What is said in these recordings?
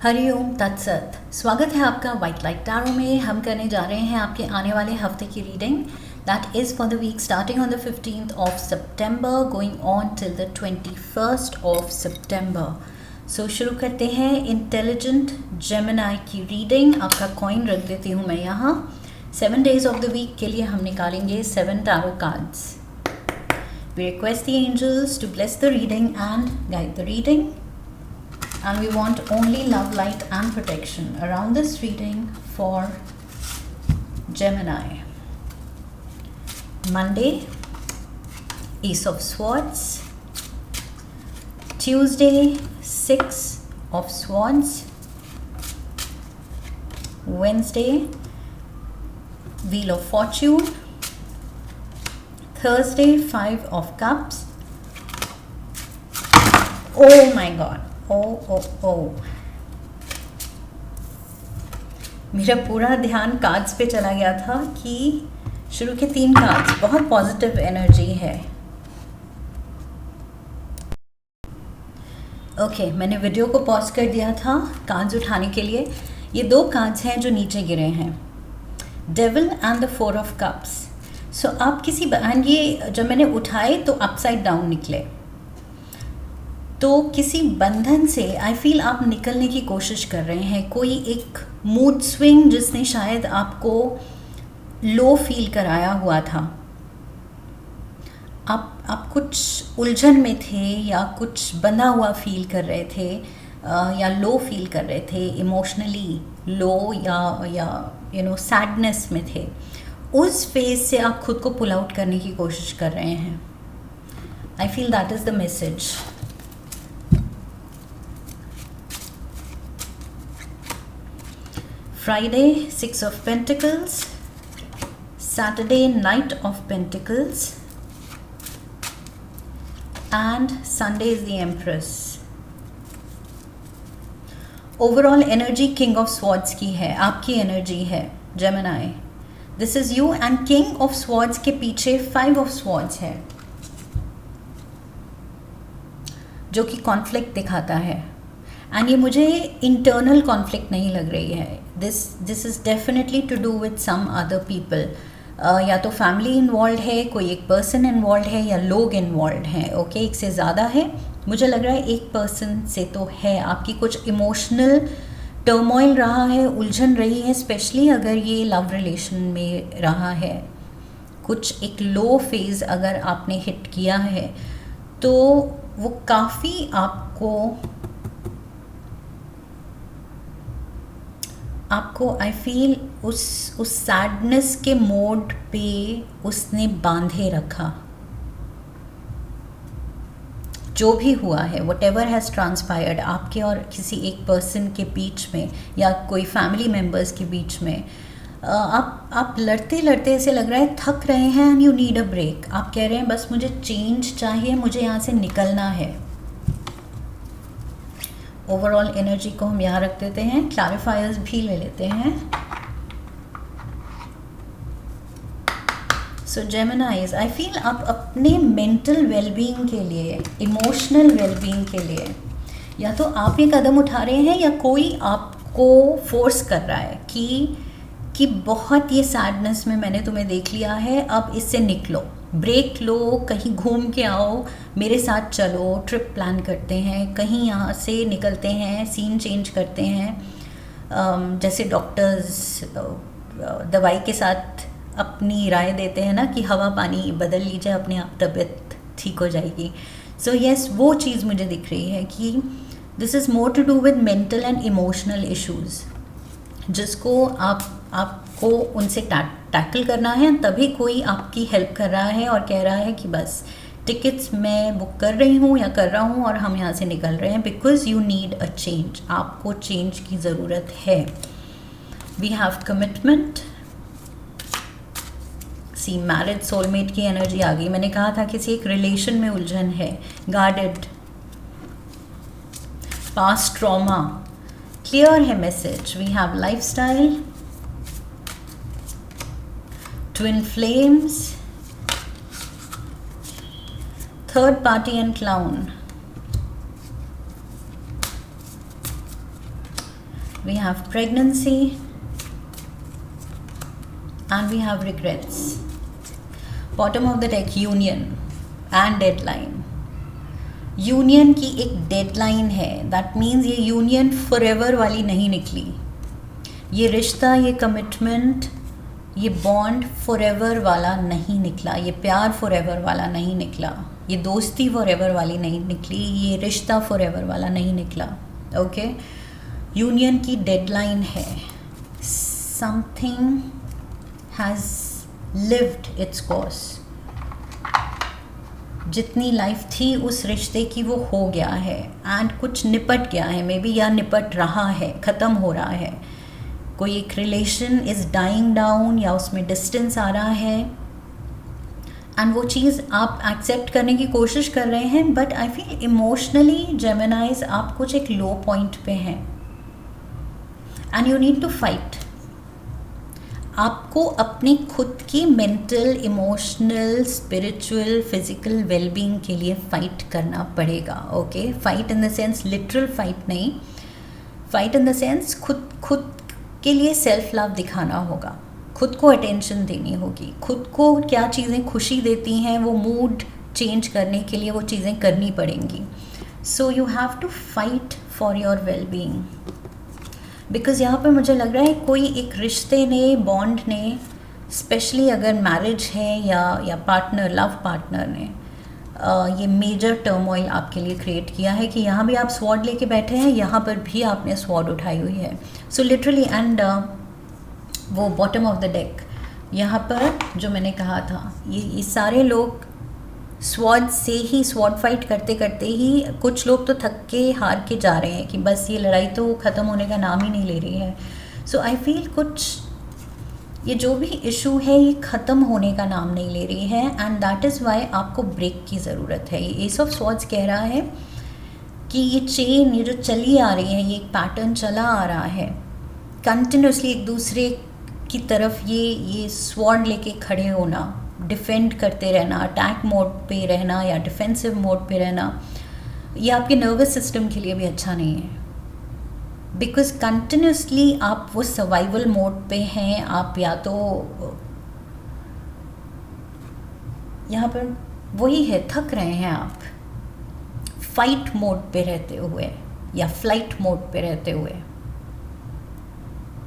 हरिओम तत्सत। स्वागत है आपका वाइट लाइट टैरो में। हम करने जा रहे हैं आपके आने वाले हफ्ते की reading that is for the week starting on the 15th of September going on till the 21st of September. So शुरू करते हैं इंटेलिजेंट जेमिनी की रीडिंग। आपका कॉइन रख देती हूँ मैं यहाँ। 7 days ऑफ द वीक के लिए हम निकालेंगे 7 tarot cards. We request the angels to bless the reading and guide the reading. And we want only love, light and protection around this reading for Gemini. Monday, Ace of Swords. Tuesday, 6 of Swords. Wednesday, Wheel of Fortune. Thursday, 5 of Cups. Oh my God. मेरा पूरा ध्यान cards पे चला गया था कि शुरू के 3 कार्ड्स बहुत पॉजिटिव एनर्जी है। ओके, मैंने वीडियो को पॉज कर दिया था कार्ड्स उठाने के लिए। ये 2 कार्ड्स हैं जो नीचे गिरे हैं, devil and the 4 of cups. So आप किसी एंड ये जब मैंने उठाए तो अपसाइड डाउन निकले, तो किसी बंधन से आई फील आप निकलने की कोशिश कर रहे हैं। कोई एक मूड स्विंग जिसने शायद आपको लो फील कराया हुआ था। आप कुछ उलझन में थे या कुछ बंधा हुआ फील कर रहे थे या लो फील कर रहे थे, इमोशनली लो या सैडनेस में थे। उस फेज से आप खुद को पुल आउट करने की कोशिश कर रहे हैं। I feel that is the message. Friday, 6 of Pentacles. Saturday, Knight of Pentacles. And Sunday is the Empress. Overall energy King of Swords की है, आपकी एनर्जी है Gemini. This is you and King of Swords के पीछे 5 of Swords है, जो कि conflict दिखाता है। एंड ये मुझे इंटरनल कॉन्फ्लिक्ट नहीं लग रही है। This is definitely to do with some other people. या तो फैमिली इन्वॉल्व है, कोई एक पर्सन इन्वॉल्व है, या लोग इन्वॉल्व हैं। ओके, एक से ज़्यादा है। मुझे लग रहा है एक पर्सन से तो है। आपकी कुछ इमोशनल टर्मोइल रहा है, उलझन रही है, स्पेशली अगर ये लव रिलेशन में रहा है। कुछ एक लो फेज़ अगर आपने हिट किया है तो वो काफ़ी आपको आई फील उस सैडनेस के मोड पे उसने बांधे रखा। जो भी हुआ है, वट एवर हैज़ ट्रांसपायर्ड आपके और किसी एक पर्सन के बीच में या कोई फैमिली मेम्बर्स के बीच में, आप लड़ते लड़ते ऐसे लग रहा है थक रहे हैं and you need a break. आप कह रहे हैं बस मुझे चेंज चाहिए, मुझे यहाँ से निकलना है। ओवरऑल एनर्जी को हम यहाँ रख देते हैं, क्लैरिफायर्स भी ले लेते हैं। सो जेमिनाइज, आई फील आप अपने मेंटल वेलबींग के लिए, इमोशनल वेलबींग के लिए या तो आप ये कदम उठा रहे हैं या कोई आपको फोर्स कर रहा है कि बहुत ये सैडनेस में मैंने तुम्हें देख लिया है, अब इससे निकलो, ब्रेक लो, कहीं घूम के आओ, मेरे साथ चलो, ट्रिप प्लान करते हैं, कहीं यहाँ से निकलते हैं, सीन चेंज करते हैं। जैसे डॉक्टर्स दवाई के साथ अपनी राय देते हैं ना कि हवा पानी बदल लीजिए, अपने आप तबीयत ठीक हो जाएगी। सो यस, वो चीज़ मुझे दिख रही है कि this is more to do with mental and emotional issues, जिसको आपको उनसे टैकल करना है। तभी कोई आपकी हेल्प कर रहा है और कह रहा है कि बस टिकट्स मैं बुक कर रही हूँ या कर रहा हूँ और हम यहाँ से निकल रहे हैं, because you need a change. आपको चेंज की ज़रूरत है। We have commitment. See, marriage soulmate की एनर्जी आ गई। मैंने कहा था किसी एक रिलेशन में उलझन है, गार्डेड, पास्ट ट्रॉमा, क्लियर है message. We have lifestyle, twin flames, third party and clown. we have pregnancy, and we have regrets. Bottom of the deck, union and deadline. Union की एक डेडलाइन है, that means ये union forever वाली नहीं निकली, ये रिश्ता, ये कमिटमेंट, ये बॉन्ड फॉरएवर वाला नहीं निकला, ये प्यार फॉरएवर वाला नहीं निकला, ये दोस्ती फॉरएवर वाली नहीं निकली, ये रिश्ता फॉरएवर वाला नहीं निकला. ओके, यूनियन की डेडलाइन है. Something has lived its course. जितनी लाइफ थी उस रिश्ते की वो हो गया है, एंड कुछ निपट गया है, मे बी, या निपट रहा है, ख़त्म हो रहा है. कोई एक रिलेशन इज़ डाइंग डाउन, या उसमें डिस्टेंस आ रहा है, एंड वो चीज़ आप एक्सेप्ट करने की कोशिश कर रहे हैं. But I feel emotionally Geminis आप कुछ एक लो पॉइंट पे हैं, and you need to fight. आपको अपनी खुद की mental, emotional, spiritual, physical wellbeing के लिए फ़ाइट करना पड़ेगा. Okay, fight in the sense literal fight नहीं, फाइट इन द सेंस खुद के लिए सेल्फ लव दिखाना होगा, खुद को अटेंशन देनी होगी, खुद को क्या चीज़ें खुशी देती हैं वो मूड चेंज करने के लिए वो चीज़ें करनी पड़ेंगी. So you have to fight for your wellbeing. Because यहाँ पर मुझे लग रहा है कोई एक रिश्ते ने, बॉन्ड ने, स्पेशली अगर मैरिज है या पार्टनर, लव पार्टनर ने ये मेजर टर्मोइल आपके लिए क्रिएट किया है कि यहाँ भी आप स्वॉर्ड लेके बैठे हैं, यहाँ पर भी आपने स्वॉर्ड उठाई हुई है. सो लिटरली, एंड वो बॉटम ऑफ द डेक यहाँ पर जो मैंने कहा था, ये सारे लोग स्वॉर्ड से ही, स्वॉर्ड फाइट करते करते ही कुछ लोग तो थक के हार के जा रहे हैं कि बस ये लड़ाई तो ख़त्म होने का नाम ही नहीं ले रही है. सो आई फील कुछ ये जो भी इशू है ये ख़त्म होने का नाम नहीं ले रही है, एंड दैट इज़ वाई आपको ब्रेक की ज़रूरत है. ये एस ऑफ स्वॉर्ड्स कह रहा है कि ये चेन, ये जो चली आ रही है, ये एक पैटर्न चला आ रहा है कंटिन्यूसली, एक दूसरे की तरफ ये स्वॉर्ड लेके खड़े होना, डिफेंड करते रहना, अटैक मोड पे रहना या डिफेंसिव मोड पे रहना, ये आपके नर्वस सिस्टम के लिए भी अच्छा नहीं है. बिकॉज कंटिन्यूसली आप वो सर्वाइवल मोड पे हैं. आप या तो यहाँ पर वही है, थक रहे हैं आप फाइट मोड पे रहते हुए या फ्लाइट मोड पे रहते हुए,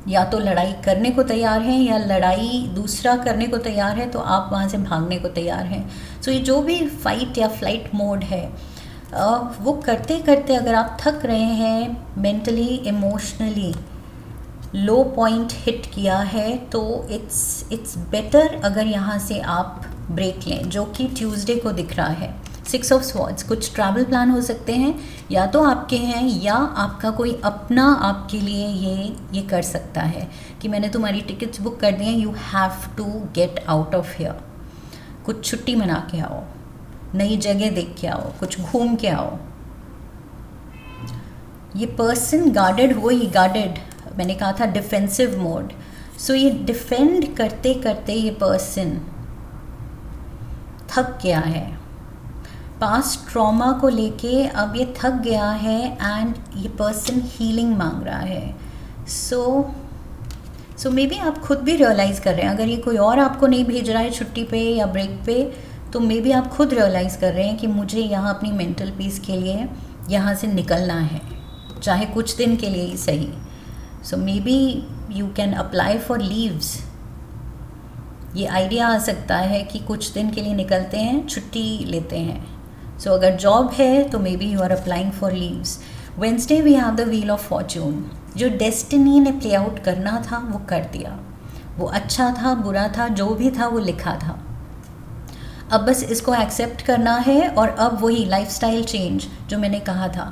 या तो लड़ाई करने को तैयार हैं या लड़ाई दूसरा करने को तैयार है तो आप वहाँ से भागने को तैयार हैं. सो ये जो भी फाइट या फ्लाइट मोड है वो करते करते अगर आप थक रहे हैं, mentally, emotionally low point hit किया है, तो इट्स बेटर अगर यहाँ से आप ब्रेक लें, जो कि ट्यूसडे को दिख रहा है. 6 ऑफ स्वॉर्ड्स, कुछ ट्रैवल प्लान हो सकते हैं, या तो आपके हैं या आपका कोई अपना आपके लिए ये कर सकता है कि मैंने तुम्हारी टिकट्स बुक कर दी हैं, you have to get out of here. कुछ छुट्टी मना के आओ, नई जगह देख के आओ, कुछ घूम के आओ. ये पर्सन गार्डेड, वही गार्डेड मैंने कहा था, डिफेंसिव मोड. सो ये डिफेंड करते करते ये पर्सन थक गया है, पास्ट ट्रॉमा को लेके अब ये थक गया है, एंड ये पर्सन हीलिंग मांग रहा है. सो मे बी आप खुद भी रियलाइज़ कर रहे हैं, अगर ये कोई और आपको नहीं भेज रहा है छुट्टी पे या ब्रेक पे, तो मे बी आप खुद रियलाइज़ कर रहे हैं कि मुझे यहाँ अपनी मेंटल पीस के लिए यहाँ से निकलना है, चाहे कुछ दिन के लिए ही सही. So may be you can apply for leaves. ये आइडिया आ सकता है कि कुछ दिन के लिए निकलते हैं, छुट्टी लेते हैं. सो अगर जॉब है तो maybe you are applying for leaves. Wednesday we have the wheel of fortune. जो डेस्टिनी ने प्ले आउट करना था वो कर दिया, वो अच्छा था, बुरा था, जो भी था वो लिखा था. अब बस इसको एक्सेप्ट करना है, और अब वही लाइफस्टाइल चेंज जो मैंने कहा था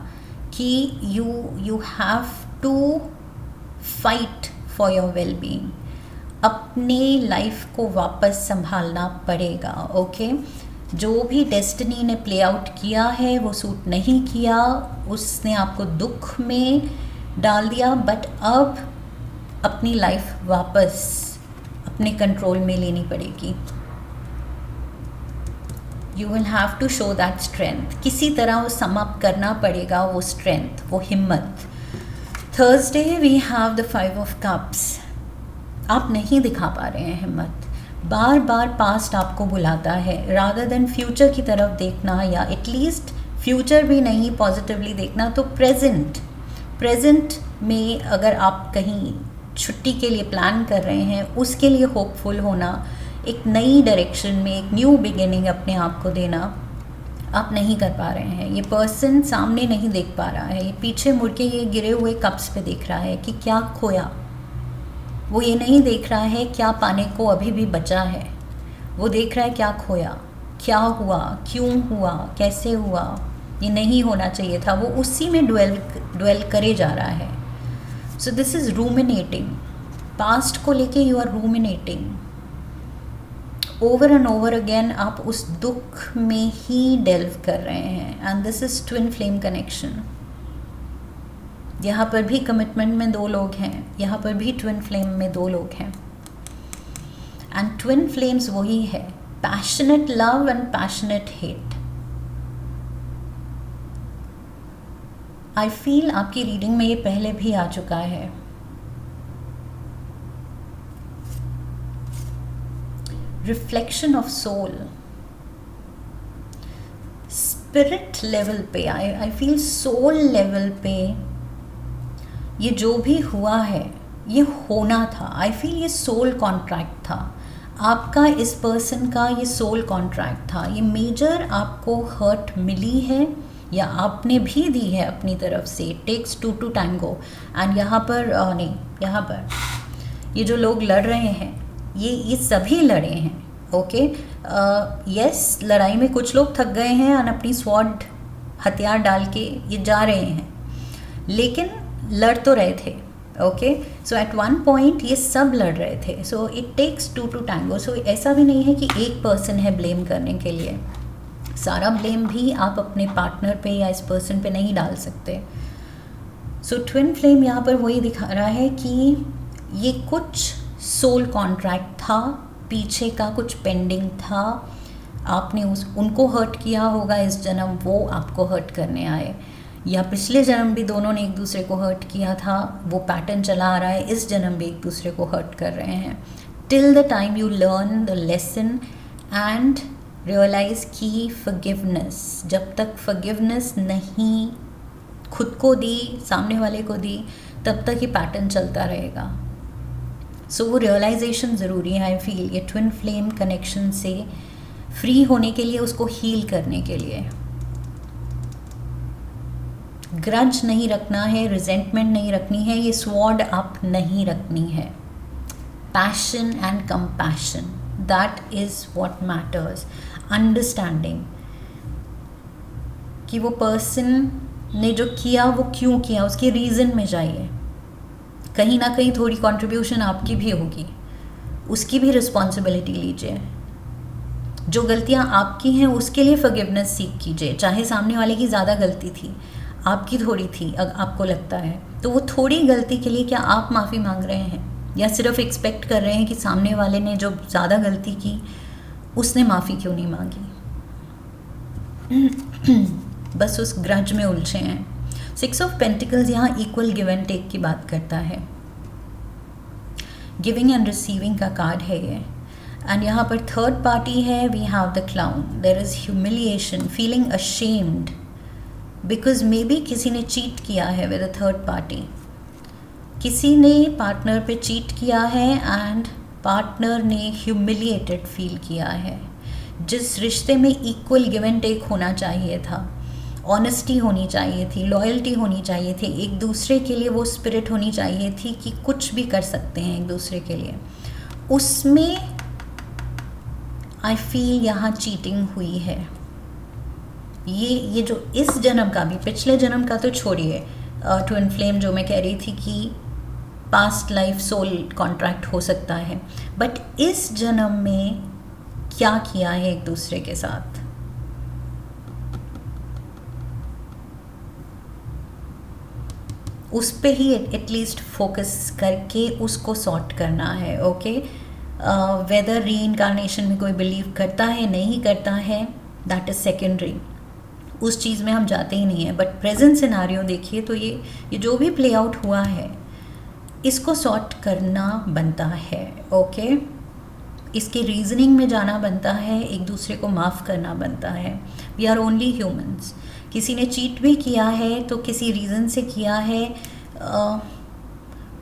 कि you have to fight for your wellbeing. अपने लाइफ को वापस संभालना पड़ेगा. ओके, जो भी डेस्टिनी ने प्ले आउट किया है वो सूट नहीं किया, उसने आपको दुख में डाल दिया, बट अब अपनी लाइफ वापस अपने कंट्रोल में लेनी पड़ेगी. You will have to show that strength. किसी तरह वो सम अप करना पड़ेगा, वो स्ट्रेंथ, वो हिम्मत. Thursday we have the 5 of cups. आप नहीं दिखा पा रहे हैं हिम्मत, बार बार पास्ट आपको बुलाता है, रादर देन फ्यूचर की तरफ देखना, या एटलीस्ट फ्यूचर भी नहीं पॉजिटिवली देखना, तो प्रेजेंट में अगर आप कहीं छुट्टी के लिए प्लान कर रहे हैं, उसके लिए होपफुल होना, एक नई डायरेक्शन में एक न्यू बिगिनिंग अपने आप को देना, आप नहीं कर पा रहे हैं। ये पर्सन सामने नहीं देख पा रहा है, ये पीछे मुड़ के ये गिरे हुए कप्स पे देख रहा है कि क्या खोया। वो ये नहीं देख रहा है क्या पाने को अभी भी बचा है, वो देख रहा है क्या खोया, क्या हुआ, क्यों हुआ, कैसे हुआ, ये नहीं होना चाहिए था, वो उसी में ड्वेल करे जा रहा है। So this is ruminating, past को लेके you are ruminating over and over again, आप उस दुख में ही डेल्व कर रहे हैं। And this is twin flame connection. यहाँ पर भी कमिटमेंट में 2 लोग हैं, यहाँ पर भी ट्विन फ्लेम में 2 लोग हैं। एंड ट्विन फ्लेम्स वही है, passionate love and passionate hate. I feel आपकी रीडिंग में ये पहले भी आ चुका है। Reflection of soul, spirit level पे, आई फील सोल लेवल पे ये जो भी हुआ है ये होना था। आई फील ये सोल कॉन्ट्रैक्ट था आपका, इस पर्सन का ये सोल कॉन्ट्रैक्ट था। ये मेजर आपको हर्ट मिली है या आपने भी दी है अपनी तरफ से। Takes 2 to tango। एंड यहाँ पर नहीं, यहाँ पर ये जो लोग लड़ रहे हैं ये सभी लड़े हैं। ओके, यस, लड़ाई में कुछ लोग थक गए हैं और अपनी स्वॉर्ड हथियार डाल के ये जा रहे हैं, लेकिन लड़ तो रहे थे। Okay, so at one point ये सब लड़ रहे थे। So it takes 2 to tango। So ऐसा भी नहीं है कि एक पर्सन है ब्लेम करने के लिए, सारा ब्लेम भी आप अपने पार्टनर पे या इस पर्सन पे नहीं डाल सकते। सो ट्विन फ्लेम यहाँ पर वही दिखा रहा है कि ये कुछ सोल कॉन्ट्रैक्ट था, पीछे का कुछ पेंडिंग था, आपने उनको हर्ट किया होगा इस जन्म, वो आपको हर्ट करने आए, या पिछले जन्म भी दोनों ने एक दूसरे को हर्ट किया था, वो पैटर्न चला आ रहा है, इस जन्म भी एक दूसरे को हर्ट कर रहे हैं। Till the time you learn the lesson and realise की फॉरगिवनेस, जब तक फॉरगिवनेस नहीं खुद को दी, सामने वाले को दी, तब तक ये पैटर्न चलता रहेगा। सो वो रियलाइजेशन ज़रूरी है। आई फील ये ट्विन फ्लेम कनेक्शन से फ्री होने के लिए, उसको हील करने के लिए, ग्रज नहीं रखना है, रिजेंटमेंट नहीं रखनी है, ये स्वॉर्ड आप नहीं रखनी है। Passion and compassion, that is what matters. Understanding कि वो पर्सन ने जो किया वो क्यों किया, उसके रीज़न में जाइए। कहीं ना कहीं थोड़ी कंट्रीब्यूशन आपकी भी होगी, उसकी भी रिस्पॉन्सिबिलिटी लीजिए। जो गलतियां आपकी हैं उसके लिए फॉरगिवनेस सीख कीजिए, चाहे सामने वाले की ज़्यादा गलती थी, आपकी थोड़ी थी, अगर आपको लगता है तो वो थोड़ी गलती के लिए क्या आप माफ़ी मांग रहे हैं, या सिर्फ एक्सपेक्ट कर रहे हैं कि सामने वाले ने जो ज़्यादा गलती की उसने माफ़ी क्यों नहीं मांगी। बस उस ग्रज में उलझे हैं। 6 ऑफ पेंटिकल्स यहाँ इक्वल गिव एंड टेक की बात करता है, गिविंग एंड रिसीविंग का कार्ड है ये। एंड यहाँ पर थर्ड पार्टी है, we have the clown. There is humiliation, feeling ashamed, because maybe किसी ने चीट किया है विद अ थर्ड पार्टी, किसी ने पार्टनर पे चीट किया है एंड पार्टनर ने ह्यूमिलिएटेड फील किया है। जिस रिश्ते में इक्वल गिव एंड टेक होना चाहिए था, ऑनेस्टी होनी चाहिए थी, लॉयल्टी होनी चाहिए थी, एक दूसरे के लिए वो स्पिरिट होनी चाहिए थी कि कुछ भी कर सकते हैं एक दूसरे के लिए, उसमें आई फील यहाँ चीटिंग हुई है। ये जो इस जन्म का भी, पिछले जन्म का तो छोड़िए, ट्विन फ्लेम जो मैं कह रही थी कि पास्ट लाइफ सोल कॉन्ट्रैक्ट हो सकता है, बट इस जन्म में क्या किया है एक दूसरे के साथ, उस पे ही एटलीस्ट फोकस करके उसको सॉर्ट करना है। ओके, वेदर री इनकारनेशन में कोई बिलीव करता है नहीं करता है, दैट इज़ सेकेंडरी। उस चीज़ में हम जाते ही नहीं हैं। बट प्रेजेंट सिनारियो देखिए तो ये जो भी प्ले आउट हुआ है इसको सॉर्ट करना बनता है। ओके, इसके रीजनिंग में जाना बनता है, एक दूसरे को माफ़ करना बनता है। We are only humans. किसी ने चीट भी किया है तो किसी रीज़न से किया है,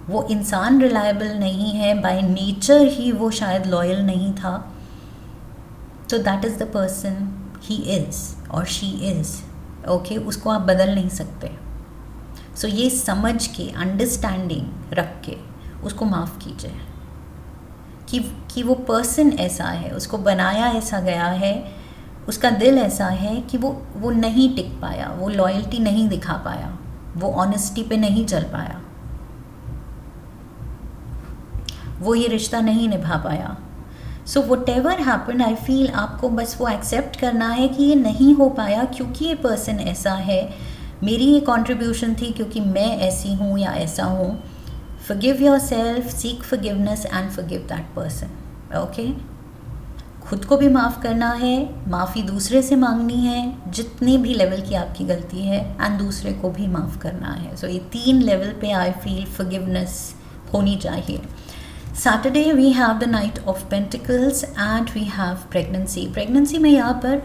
वो इंसान रिलायबल नहीं है, बाय नेचर ही वो शायद लॉयल नहीं था, तो that is the person he is और शी इज़। ओके, उसको आप बदल नहीं सकते। सो ये समझ के, अंडरस्टैंडिंग रख के उसको माफ़ कीजिए कि वो पर्सन ऐसा है, उसको बनाया ऐसा गया है, उसका दिल ऐसा है कि वो नहीं टिक पाया, वो लॉयल्टी नहीं दिखा पाया, वो ऑनेस्टी पे नहीं चल पाया, वो ये रिश्ता नहीं निभा पाया। So what ever happen, I feel आपको बस वो एक्सेप्ट करना है कि ये नहीं हो पाया क्योंकि ये पर्सन ऐसा है, मेरी ये कंट्रीब्यूशन थी क्योंकि मैं ऐसी हूँ या ऐसा हूँ। Forgive yourself, seek forgiveness and forgive that person. Okay? खुद को भी माफ़ करना है, माफ़ी दूसरे से मांगनी है जितनी भी लेवल की आपकी गलती है, एंड दूसरे को भी माफ़ करना है। सो ये 3 लेवल पे आई फील forgiveness होनी चाहिए। Saturday we have the knight of pentacles and we have pregnancy. Pregnancy में यहाँ पर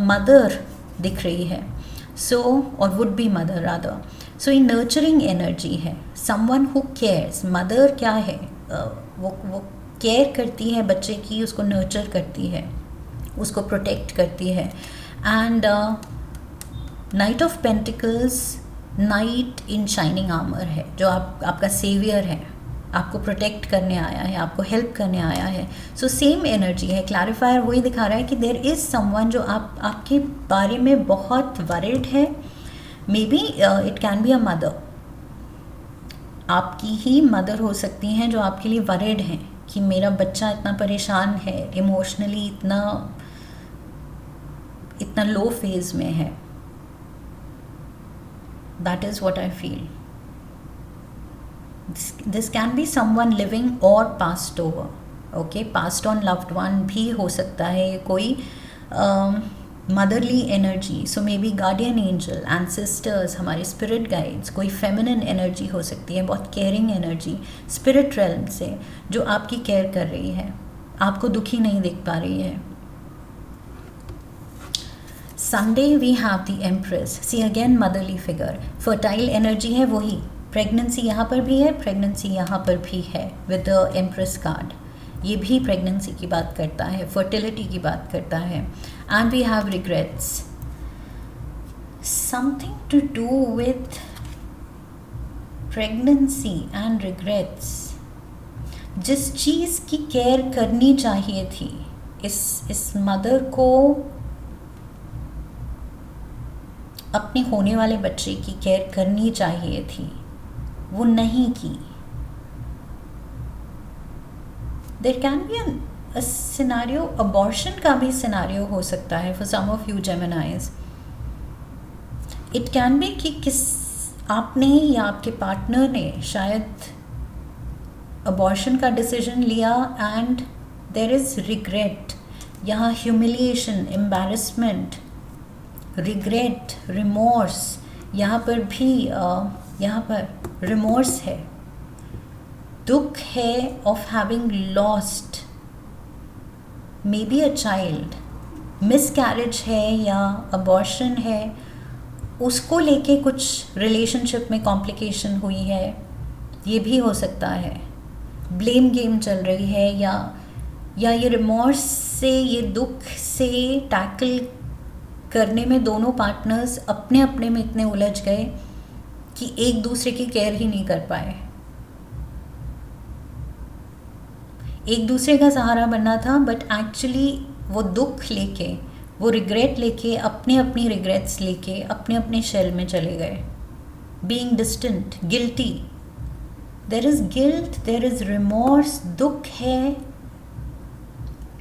मदर दिख रही है, so or would be mother rather. So ये नर्चरिंग एनर्जी है, समवन हु केयर्स। मदर क्या है, वो केयर करती है बच्चे की, उसको नर्चर करती है, उसको प्रोटेक्ट करती है। And night of pentacles, night in shining armour है, जो आपका सेवियर है, आपको प्रोटेक्ट करने आया है, आपको हेल्प करने आया है। सो सेम एनर्जी है। क्लैरिफायर वही दिखा रहा है कि देयर इज़ समवन जो आपके बारे में बहुत वरिड है। May be it can be a mother, आपकी ही मदर हो सकती हैं जो आपके लिए वरिड हैं कि मेरा बच्चा इतना परेशान है, इमोशनली इतना लो फेज में है। That is what I feel. This can be someone living or passed over. Okay, passed on loved one भी हो सकता है, कोई motherly energy. So may be guardian angel, ancestors, हमारे स्पिरिट गाइड्स, कोई फेमिनिन एनर्जी हो सकती है, बहुत केयरिंग एनर्जी स्पिरिट रेल्म से, जो आपकी केयर कर रही है, आपको दुखी नहीं देख पा रही है। Sunday we have the empress. See again motherly figure, fertile energy है वही। प्रेगनेंसी यहाँ पर भी है, प्रेगनेंसी यहाँ पर भी है विद द एम्प्रेस कार्ड। ये भी प्रेगनेंसी की बात करता है, फर्टिलिटी की बात करता है। And we have regrets, something to do with pregnancy and regrets. जिस चीज़ की केयर करनी चाहिए थी, इस मदर को अपने होने वाले बच्चे की केयर करनी चाहिए थी, वो नहीं की। There can be a scenario, abortion का भी सिनारियो हो सकता है for some of you Geminis. It can be कि आपने या आपके पार्टनर ने शायद अबॉर्शन का डिसीजन लिया एंड देयर इज़ रिग्रेट, यहाँ ह्यूमिलिएशन, एम्बैरसमेंट, रिग्रेट, रिमोर्स। यहाँ पर भी यहाँ पर रिमोर्स है, दुख है of having lost may be a child, miscarriage है या अबॉर्शन है, उसको लेके कुछ रिलेशनशिप में कॉम्प्लिकेशन हुई है, ये भी हो सकता है। ब्लेम गेम चल रही है या ये रिमोर्स से, ये दुख से टैकल करने में दोनों पार्टनर्स अपने अपने में इतने उलझ गए कि एक दूसरे की केयर ही नहीं कर पाए। एक दूसरे का सहारा बनना था, बट एक्चुअली वो दुख लेके, वो रिग्रेट लेके, अपने अपनी रिग्रेट्स लेके अपने अपने शेल में चले गए। Being distant, guilty, there is guilt, there is remorse, दुख है,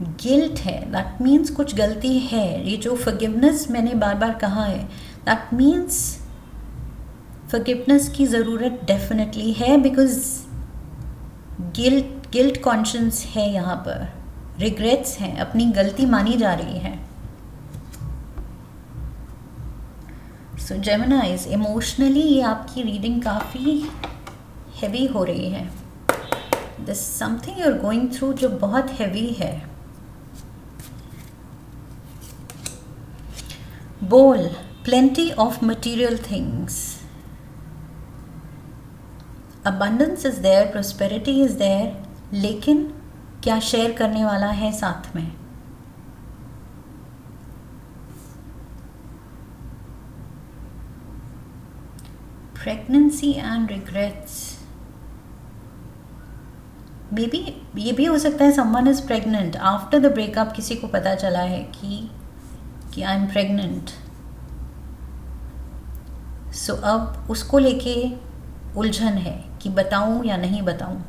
गिल्ट है, दैट मीन्स कुछ गलती है। ये जो फॉरगिवनेस मैंने बार बार कहा है, दैट मीन्स फॉरगिवनेस की ज़रूरत डेफिनेटली है, बिकॉज गिल्ट कॉन्शियंस है, यहाँ पर रिग्रेट्स हैं, अपनी गलती मानी जा रही है। सो जेमिनाइज, इमोशनली ये आपकी रीडिंग काफ़ी हैवी हो रही है. This something you are going through जो बहुत हैवी है. बोल, plenty of material things. Abundance is there, prosperity is there, लेकिन क्या शेयर करने वाला है साथ में? Pregnancy and regrets. May be ये भी हो सकता है someone is pregnant. After the breakup किसी को पता चला है कि आई एम प्रेग्नेंट. सो अब उसको लेके उलझन है कि बताऊं या नहीं बताऊं.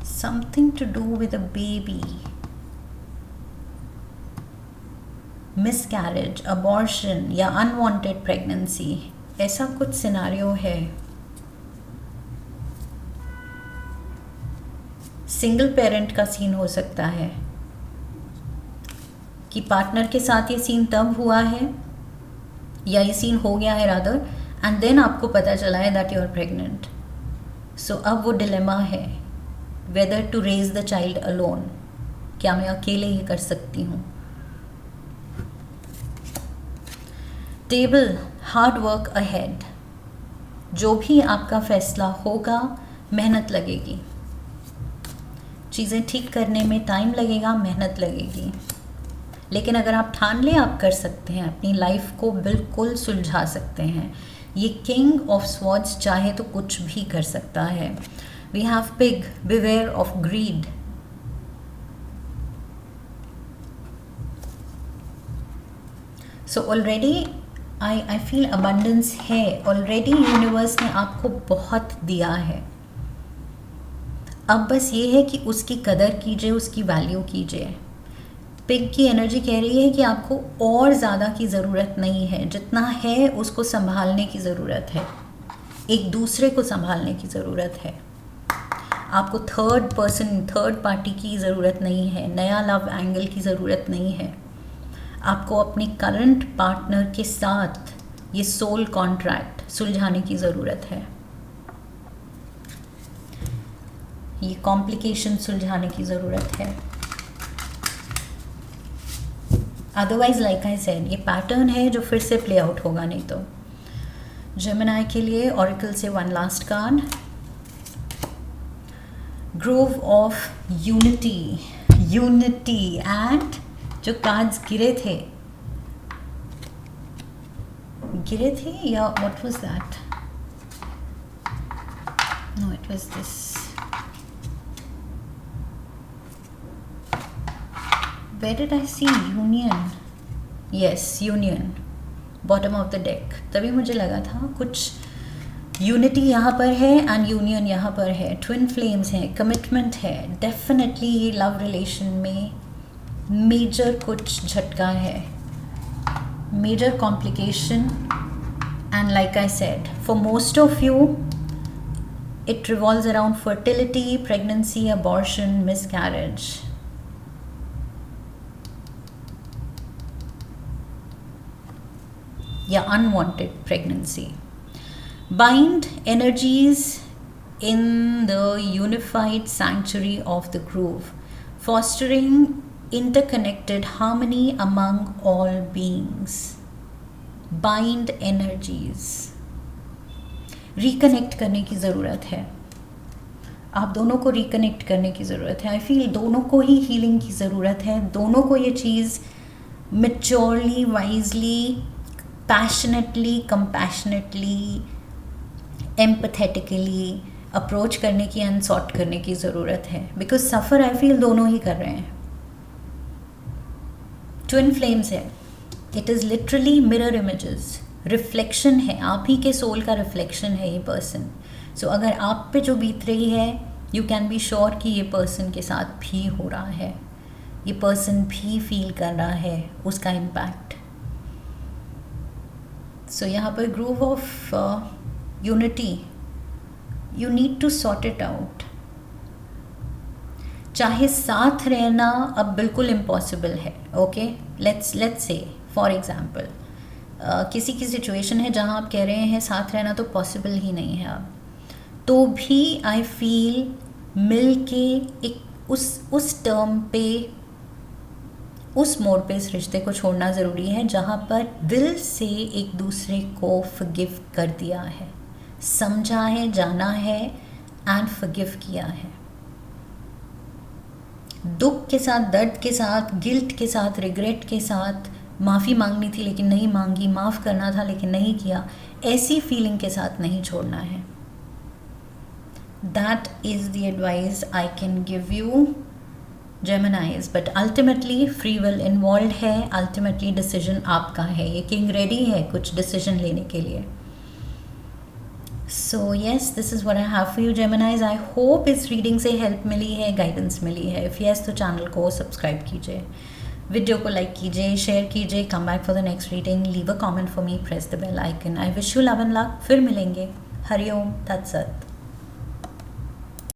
Something to do with a baby, miscarriage, abortion या अनवांटेड प्रेगनेंसी, ऐसा कुछ सिनारियो है. सिंगल पेरेंट का सीन हो सकता है कि पार्टनर के साथ ये सीन तब हुआ है या ये सीन हो गया है रादर, एंड देन आपको पता चला है that you are pregnant. So अब वो डिलेमा है whether to raise the child alone. क्या मैं अकेले ये कर सकती हूँ? Table, hard work ahead. जो भी आपका फैसला होगा, मेहनत लगेगी. चीज़ें ठीक करने में टाइम लगेगा, मेहनत लगेगी. लेकिन अगर आप ठान लें आप कर सकते हैं, अपनी लाइफ को बिल्कुल सुलझा सकते हैं. ये किंग ऑफ स्वॉर्ड्स चाहे तो कुछ भी कर सकता है. We have pig, beware of greed. So already I feel abundance है. ऑलरेडी यूनिवर्स ने आपको बहुत दिया है. अब बस ये है कि उसकी कदर कीजिए, उसकी वैल्यू कीजिए. पिग की एनर्जी कह रही है कि आपको और ज़्यादा की ज़रूरत नहीं है. जितना है उसको संभालने की ज़रूरत है, एक दूसरे को संभालने की ज़रूरत है. आपको थर्ड पर्सन, थर्ड पार्टी की ज़रूरत नहीं है. नया लव एंगल की ज़रूरत नहीं है. आपको अपने करंट पार्टनर के साथ ये सोल कॉन्ट्रैक्ट सुलझाने की ज़रूरत है. ये कॉम्प्लिकेशन सुलझाने की ज़रूरत है. अदरवाइज लाइक आई सेड, ये पैटर्न है जो फिर से प्ले आउट होगा नहीं तो. जेमिनी के लिए ऑरिकल से one last card, grove of unity. Unity and जो कार्ड्स गिरे थे या what was that? No, it was this. Where did I see union? Yes, union. Bottom of the deck. तभी मुझे लगा था कुछ यूनिटी यहाँ पर है एंड यूनियन यहाँ पर है. ट्विन फ्लेम्स हैं, कमिटमेंट है. डेफिनेटली ये लव रिलेशन में मेजर कुछ झटका है, major complication. And like I said, for most of you it revolves around fertility, pregnancy, abortion, miscarriage. या unwanted pregnancy. Bind energies in the unified sanctuary of the groove, fostering interconnected harmony among all beings. Bind energies. Reconnect करने की ज़रूरत है. आप दोनों को reconnect करने की ज़रूरत है. आई फील दोनों को ही हीलिंग की ज़रूरत है. दोनों को ये चीज़ maturely, wisely, passionately, compassionately, empathetically approach करने की एंड सॉर्ट करने की ज़रूरत है. बिकॉज सफ़र आई फील दोनों ही कर रहे हैं. ट्विन फ्लेम्स है. It is literally mirror images. Reflection है, आप ही के सोल का रिफ्लेक्शन है ये पर्सन. सो अगर आप पे जो बीत रही है, यू कैन बी श्योर कि ये पर्सन के साथ भी हो रहा है. ये पर्सन भी फील कर रहा है उसका इम्पैक्ट. सो यहाँ पर groove of unity, you need to sort it out. चाहे साथ रहना अब बिल्कुल इम्पॉसिबल है, okay, let's say for example किसी की सिचुएशन है जहाँ आप कह रहे हैं साथ रहना तो पॉसिबल ही नहीं है अब, तो भी आई फील मिल के एक उस टर्म पे, उस मोड पे इस रिश्ते को छोड़ना ज़रूरी है जहाँ पर दिल से एक दूसरे को फॉरगिव कर दिया है, समझा है, जाना है एंड फॉरगिव किया है। दुख के साथ, दर्द के साथ, गिल्ट के साथ, रिग्रेट के साथ, माफ़ी मांगनी थी लेकिन नहीं मांगी, माफ़ करना था लेकिन नहीं किया, ऐसी फीलिंग के साथ नहीं छोड़ना है। That is the advice I can give you जेमिनाइज, but ultimately free will involve है, अल्टीमेटली डिसीजन आपका है। ये किंग रेडी है कुछ डिसीजन लेने के लिए। So yes, this is what I have for you Geminis. I hope इस रीडिंग से हेल्प मिली है, गाइडेंस मिली है। इफ़ येस तो चैनल को सब्सक्राइब कीजिए, वीडियो को लाइक कीजिए, शेयर कीजिए, come back for the next reading, leave a comment for me, press the bell icon. I wish you love and luck. फिर मिलेंगे। हरिओम तत्सत।